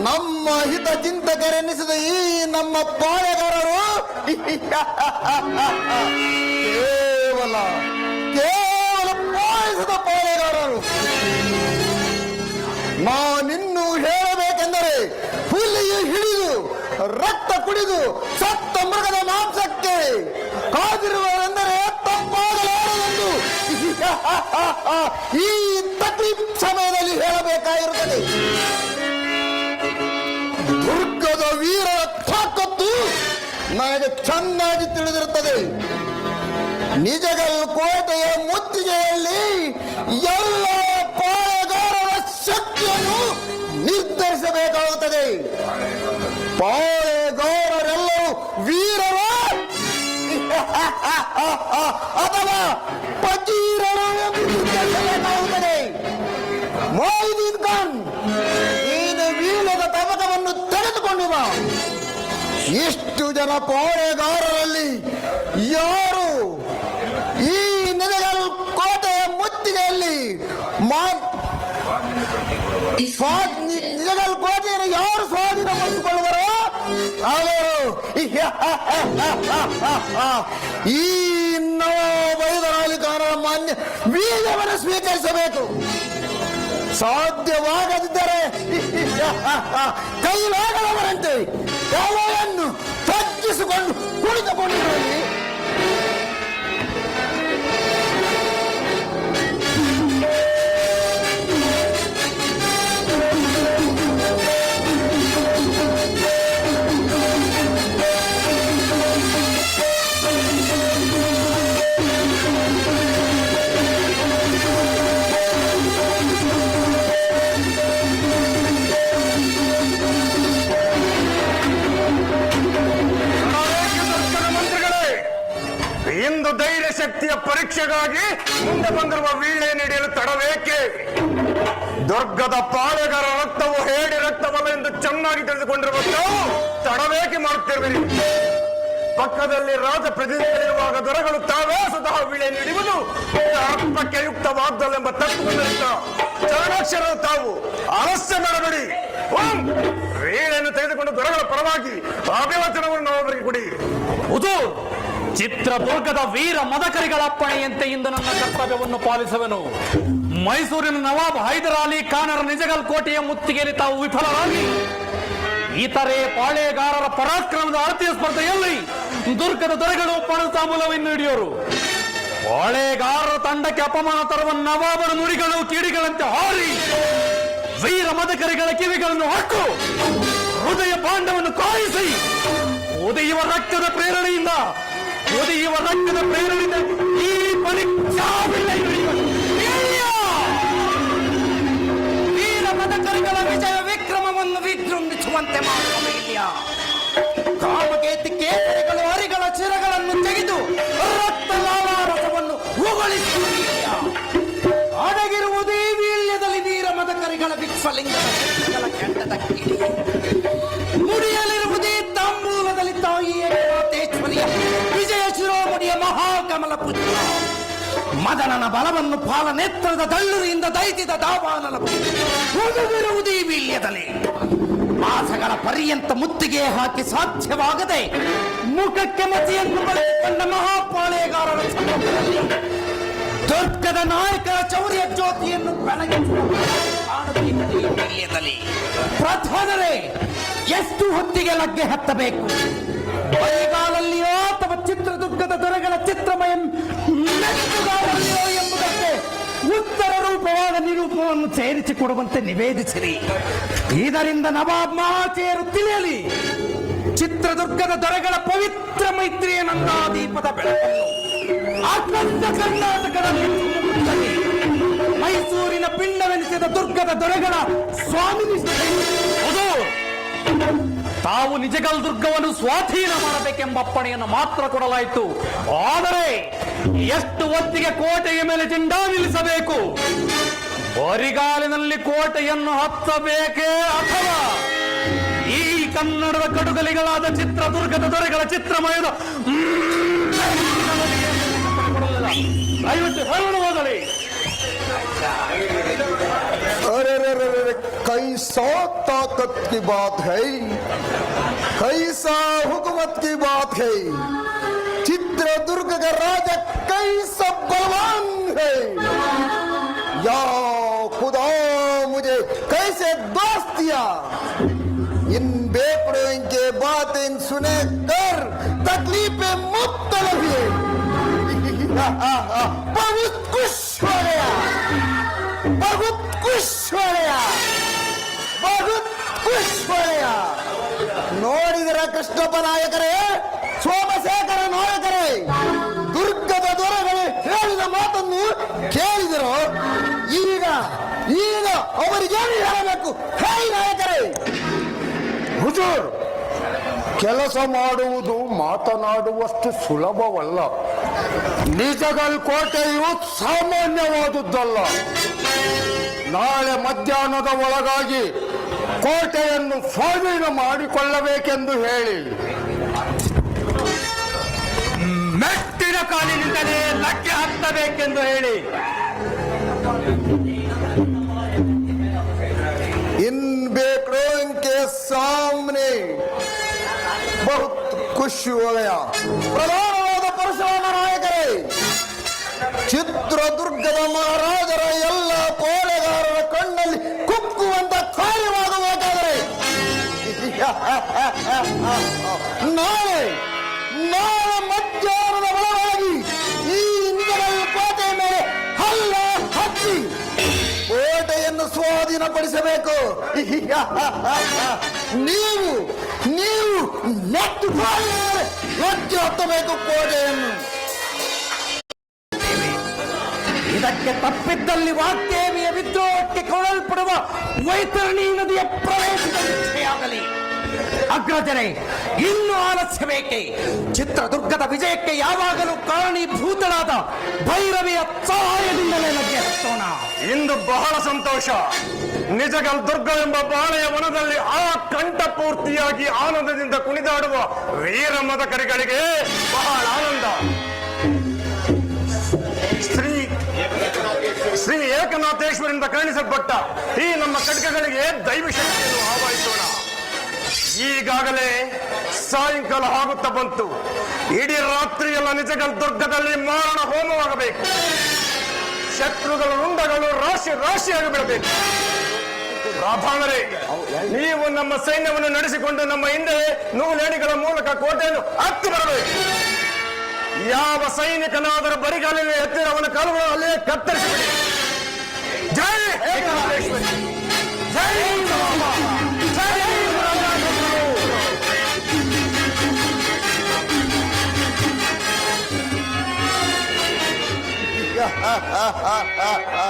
ನಮ್ಮ ಹಿತ ಚಿಂತಕರೆನ್ನಿಸಿದ ಈ ನಮ್ಮ ಪಾಳೆಗಾರರು ಕೇವಲ ಪಾಯಿಸಿದ ಪಾಳೆಗಾರರು. ನಾನಿನ್ನು ಹೇಳಬೇಕೆಂದರೆ ಹುಲಿಯು ಹಿಡಿದು ರಕ್ತ ಕುಡಿದು ಸತ್ತ ಮೃಗದ ಮಾಂಸಕ್ಕೆ ಕಾದಿರುವರೆಂದರೆ ತಪ್ಪಾಗಲಾರದೆಂದು ಈ ತಕ್ಲೀಫ್ ಸಮಯದಲ್ಲಿ ಹೇಳಬೇಕಾಗಿರುತ್ತದೆ. ದುರ್ಗದ ವೀರ ತಾಕತ್ತು ನನಗೆ ಚೆನ್ನಾಗಿ ತಿಳಿದಿರುತ್ತದೆ. ನಿಜಗಲ್ ಕೋಟೆಯ ಮುತ್ತಿಗೆಯಲ್ಲಿ ಎಲ್ಲ ಪಾಳೆಗಾರರ ಶಕ್ತಿಯನ್ನು ನಿರ್ಧರಿಸಬೇಕಾಗುತ್ತದೆ. ಪಾಳೆಗಾರರೆಲ್ಲರೂ ವೀರರ ಅಥವಾ ಫಕೀರರು ಎಂದು ನಿರ್ಧರಿಸಬೇಕಾಗುತ್ತದೆ. ಮೊಯ್ದೀನ್ ಖಾನ್, ನೀನು ವೀಳ್ಯದ ತಬಕವನ್ನು ತೆಗೆದುಕೊಂಡು ಬಾ. ಇಷ್ಟು ಜನ ಪಾಳೆಗಾರರಲ್ಲಿ ಯಾರು ಈ ನಿಜಗಲ್ ಕೋಟೆಯ ಮುತ್ತಿಗೆಯಲ್ಲಿ ನಿಜಗಲ್ ಕೋಟೆಯನ್ನು ಯಾರು ಸ್ವಾಧೀನಪಡಿಸಿಕೊಳ್ಳುವರೋ ಅವರು ಈ ನವವೈದರಾಲಿ ಖಾನರ ಮಾನ್ಯ ವೀರ್ಯವನ್ನು ಸ್ವೀಕರಿಸಬೇಕು. ಸಾಧ್ಯವಾಗದಿದ್ದರೆ ಕೈಲಾಗದವರಂತೆ ತಲೆಯನ್ನು ತಗ್ಗಿಸಿಕೊಂಡು ಕುಳಿತುಕೊಂಡಿರಲಿ. ಇಂದು ಧೈರ್ಯ ಶಕ್ತಿಯ ಪರೀಕ್ಷೆಗಾಗಿ ಮುಂದೆ ಬಂದಿರುವ ವೀಳ್ಯ ನೀಡಲು ತಡವೇಕೆ? ದುರ್ಗದ ಪಾಳೆಗಾರ ರಕ್ತವು ಹೇಡಿ ರಕ್ತವಲ್ಲ ಎಂದು ಚೆನ್ನಾಗಿ ತಿಳಿದುಕೊಂಡಿರುವ ತಾವು ತಡವೇಕೆ ಮಾಡುತ್ತಿರುವಿರಿ? ಪಕ್ಕದಲ್ಲಿ ರಾಜ ಪ್ರತಿನಿಧಿಗಳಿರುವಾಗ ದೊರೆಗಳು ತಾವೇ ಸ್ವತಃ ವೀಳ್ಯ ನೀಡುವುದು ಅರ್ಥಕ್ಕೆ ಯುಕ್ತವಾದ್ದಲೆಂಬ ತಪ್ಪುಗಳಿಂದ ಚಾಣಾಕ್ಷರ ತಾವು ಆಲಸ್ಯ ಮಾಡಬೇಡಿ. ವೀಳ್ಯನ್ನು ತೆಗೆದುಕೊಂಡು ದೊರೆಗಳ ಪರವಾಗಿ ಅಭಿವಚನವನ್ನು ಅವರಿಗೆ ಕೊಡಿ. ಚಿತ್ರದುರ್ಗದ ವೀರ ಮದಕರಿಗಳ ಅಪ್ಪಣೆಯಂತೆ ಇಂದು ನನ್ನ ಕರ್ತವ್ಯವನ್ನು ಪಾಲಿಸುವೆನು. ಮೈಸೂರಿನ ನವಾಬ್ ಹೈದರ್ ಅಲಿ ಖಾನರ ನಿಜಗಲ್ ಕೋಟೆಯ ಮುತ್ತಿಗೆಯಲ್ಲಿ ತಾವು ವಿಫಲರಾಗಿ ಇತರೆ ಪಾಳೆಗಾರರ ಪರಾಕ್ರಮದ ಆರತಿಯ ಸ್ಪರ್ಧೆಯಲ್ಲಿ ದುರ್ಗದ ದೊರೆಗಳು ಪಣತಾಂಬೂಲವನ್ನು ಹಿಡಿಯೋರು. ಪಾಳೆಗಾರರ ತಂಡಕ್ಕೆ ಅಪಮಾನ ತರುವ ನವಾಬರ ನುಡಿಗಳು ಕಿಡಿಗಳಂತೆ ಹಾರಿ ವೀರ ಮದಕರಿಗಳ ಕಿವಿಗಳನ್ನು ಹಾಕು ಹೃದಯ ಪಾಂಡವನ್ನು ಕಾಯಿಸಿ ಉದಯುವ ರಕ್ತದ ಪ್ರೇರಣೆಯಿಂದ ಈ ವೀರ ಮದಕರಿಗಳ ವಿಜಯ ವಿಕ್ರಮವನ್ನು ವಿಜೃಂಭಿಸುವಂತೆ ಮಾಡುವ ಕಾಮಕೇತಿ ಕೇಸರಿಗಳು ಹರಿಗಳ ಚಿರಗಳನ್ನು ತೆಗೆದು ರಕ್ತ ಲಾಲಾರಸವನ್ನು ಉಗುಳಿಸುವ ಅಡಗಿರುವುದು ಈ ವೀಳ್ಯದಲ್ಲಿ ವೀರ ಮದಕರಿಗಳ ವಿಕ್ಸಲಿಂಗದ ಕೆಂಡದ ಕಿಡಿ. ಮುಡಿಯಲಿರುವುದೇ ತಾಂಬೂಲದಲ್ಲಿ ತಾಯಿಯ ಮಾತೇಶ್ವರಿಯ ವಿಜಯ ಶಿರೋಮಣಿಯ ಮಹಾಕಮಲ ಪುತ್ರ. ಮದನನ ಬಲವನ್ನು ಪಾಲನೇತ್ರದ ದಳ್ಳುರಿಯಿಂದ ದೈತಿದ ದಾವಾನಲ ಹುದುಗಿರುವುದು ಈ ವೀಳ್ಯದಲ್ಲಿ. ಮಾಸಗಳ ಪರ್ಯಂತ ಮುತ್ತಿಗೆ ಹಾಕಿ ಸಾಧ್ಯವಾಗದೆ ಮುಖಕ್ಕೆ ಮತಿಯನ್ನು ಬಳಸಿಕೊಂಡ ಮಹಾಪಾಳೆಗಾರರ ಸಮೂಹದಲ್ಲಿ ದುರ್ಗದ ನಾಯಕರ ಚೌರ್ಯ ಜ್ಯೋತಿಯನ್ನು ಬೆಳಗಿಸುವಲ್ಲಿ ಪ್ರಧಾನರೇ ಎಷ್ಟು ಹೊತ್ತಿಗೆ ಲಗ್ಗೆ ಹತ್ತಬೇಕು? ಬರಿಗಾಲಲ್ಲಿಯೋ ಅಥವಾ ಚಿತ್ರದುರ್ಗದ ದೊರೆಗಳ ಚಿತ್ರಮಯ ಮೆಚ್ಚುಗಾಲಲ್ಲಿಯೋ ಎಂಬುದಕ್ಕೆ ಉತ್ತರ ರೂಪವಾದ ನಿರೂಪವನ್ನು ಸೇರಿಸಿಕೊಡುವಂತೆ ನಿವೇದಿಸಿರಿ. ಇದರಿಂದ ನವಾಬ್ ಮಹಾಚೇರು ತಿಳಿಯಲಿ. ಚಿತ್ರದುರ್ಗದ ದೊರೆಗಳ ಪವಿತ್ರ ಮೈತ್ರಿಯ ನಂದಾದೀಪದ ಬೆಳಕನ್ನು ಅಖಂಡ ಕರ್ನಾಟಕದಲ್ಲಿ ಮೈಸೂರಿನ ಪಿಂಡವೆನಿಸಿದ ದುರ್ಗದ ದೊರೆಗಳ ಸ್ವಾಮಿ ತಾವು ನಿಜಗಲ್ ದುರ್ಗವನ್ನು ಸ್ವಾಧೀನ ಮಾಡಬೇಕೆಂಬ ಅಪ್ಪಣೆಯನ್ನು ಮಾತ್ರ ಕೊಡಲಾಯಿತು. ಆದರೆ ಎಷ್ಟು ಹೊತ್ತಿಗೆ ಕೋಟೆಯ ಮೇಲೆ ಜೆಂಡಾ ನಿಲ್ಲಿಸಬೇಕು? ಬರಿಗಾಲಿನಲ್ಲಿ ಕೋಟೆಯನ್ನು ಹತ್ತಬೇಕೇ ಅಥವಾ ಈ ಕನ್ನಡದ ಕಡುಗಲಿಗಳಾದ ಚಿತ್ರದುರ್ಗದ ದೊರೆಗಳ ಚಿತ್ರಮಯದ ದಯವಿಟ್ಟು ಹೇಳಲು ಹೋಗಲಿ. अरे कैसा ताकत की बात है, कैसा हुकूमत की बात है। चित्रदुर्ग का राजा कैसा बलवान है। या खुदा मुझे कैसे दोस्त दिया। इन बेपड़ों के बातें सुने कर तकलीफें मुब्तला हुए। बहुत खुश हो गया, बहुत खुश हो गया, बहुत खुश हो गया। ನೋಡಿದರ ಕೃಷ್ಣಪ್ಪ ನಾಯಕರೇ, ಸೋಮಶೇಖರ ನಾಯಕರೇ, ದುರ್ಗದ ದೊರೆಗಳು ಹೇಳಿದ ಮಾತನ್ನು ಕೇಳಿದರು. ಈಗ ಈಗ ಅವರಿಗೇನು ಹೇಳಬೇಕು ಹೇಳಿ ನಾಯಕರೇ. ಹುಜೂರ್, ಕೆಲಸ ಮಾಡುವುದು ಮಾತನಾಡುವಷ್ಟು ಸುಲಭವಲ್ಲ. ನಿಜಗಲ್ ಕೋಟೆಯು ಸಾಮಾನ್ಯವಾದುದಲ್ಲ. ನಾಳೆ ಮಧ್ಯಾಹ್ನದ ಒಳಗಾಗಿ ಕೋಟೆಯನ್ನು ಸ್ವಾಧೀನ ಮಾಡಿಕೊಳ್ಳಬೇಕೆಂದು ಹೇಳಿ. ಮೆಟ್ಟಿನ ಕಾಲಿನಿಂದಲೇ ಲಕ್ಕೆ ಹತ್ತಬೇಕೆಂದು ಹೇಳಿ. इन बेकड़ों के सामने बहुत खुश हो गया. ಪ್ರಧಾನವಾದ ಪರಶುರಾಮ ನಾಯಕರೇ, ಚಿತ್ರದುರ್ಗದ ಮಹಾರಾಜರ ಎಲ್ಲ ಕೋಳೆಗಾರರ ಕಣ್ಣಲ್ಲಿ ಕುಕ್ಕುವಂತ ಕಾರ್ಯವಾಗಬೇಕಾದರೆ ನಾಳೆ ಮಧ್ಯಾಹ್ನದ ಒಳಗಾಗಿ ಈ ನಿಜಗಲ್ ಕೋಟೆ ಮೇಲೆ ಹಲ್ಲ ಹಚ್ಚಿ ಕೋಟೆಯನ್ನು ಸ್ವಾಧೀನಪಡಿಸಬೇಕು. ನೀವು ನೆಟ್ಟು ಲಕ್ಕೆ ಹತ್ತಬೇಕು ಕೋಟೆಯನ್ನು. ಇದಕ್ಕೆ ತಪ್ಪಿದ್ದಲ್ಲಿ ವಾಗ್ದೇವಿಯ ವಿದ್ರೋಹಕ್ಕೆ ಕೊಡಲ್ಪಡುವ ವೈತರಣಿ ನದಿಯ ಪ್ರವೇಶದ ಇಚ್ಛೆಯಾಗಲಿ. ಅಗ್ರಜರೇ, ಇನ್ನು ಆಲಸ್ಯ ಬೇಕೆ? ಚಿತ್ರದುರ್ಗದ ವಿಜಯಕ್ಕೆ ಯಾವಾಗಲೂ ಕಾರಣೀಭೂತಳಾದ ಭೈರವಿಯ ಸಹಾಯದಿಂದಲೇ ಲಗ್ಗೆ ಹತ್ತೋಣ. ಇಂದು ಬಹಳ ಸಂತೋಷ. ನಿಜಗಲ್ ದುರ್ಗ ಎಂಬ ಬಾಳೆಯ ವನದಲ್ಲಿ ಆ ಕಂಠಪೂರ್ತಿಯಾಗಿ ಆನಂದದಿಂದ ಕುಣಿದಾಡುವ ವೀರ ಮದಕರಿಗಳಿಗೆ ಬಹಳ ಆನಂದ. ಶ್ರೀ ಏಕನಾಥೇಶ್ವರಿಂದ ಕರುಣಿಸಲ್ಪಟ್ಟ ಈ ನಮ್ಮ ಖಡ್ಗಗಳಿಗೆ ದೈವ ಶಕ್ತಿಯನ್ನು ಆವಾಹಿಸೋಣ. ಈಗಾಗಲೇ ಸಾಯಂಕಾಲ ಆಗುತ್ತಾ ಬಂತು. ಇಡೀ ರಾತ್ರಿಯೆಲ್ಲ ನಿಜಗಲ್ ದುರ್ಗದಲ್ಲಿ ಮಾರಣ ಹೋಮವಾಗಬೇಕು. ಶತ್ರುಗಳ ರುಂಡಗಳು ರಾಶಿ ರಾಶಿಯಾಗಿ ಬಿಡಬೇಕು. ರಾಧಾನರೇ, ನೀವು ನಮ್ಮ ಸೈನ್ಯವನ್ನು ನಡೆಸಿಕೊಂಡು ನಮ್ಮ ಹಿಂದೆ ನೂಲೇಣಿಗಳ ಮೂಲಕ ಕೋಟೆಯನ್ನು ಹತ್ತಿ ಬರಬೇಕು. ಯಾವ ಸೈನಿಕನಾದರೂ ಬರಿಗಾಲಿನ ಎತ್ತಿರ ಅವನ ಕಾಲುಗಳು ಅಲ್ಲೇ ಕತ್ತರಿಸಿಬಿಡಿ. ಜೈ ಏಕನಾಥೇಶ್ವರಿ, ಜೈ ರಾಮ, ಜೈ ha ha ha ha ha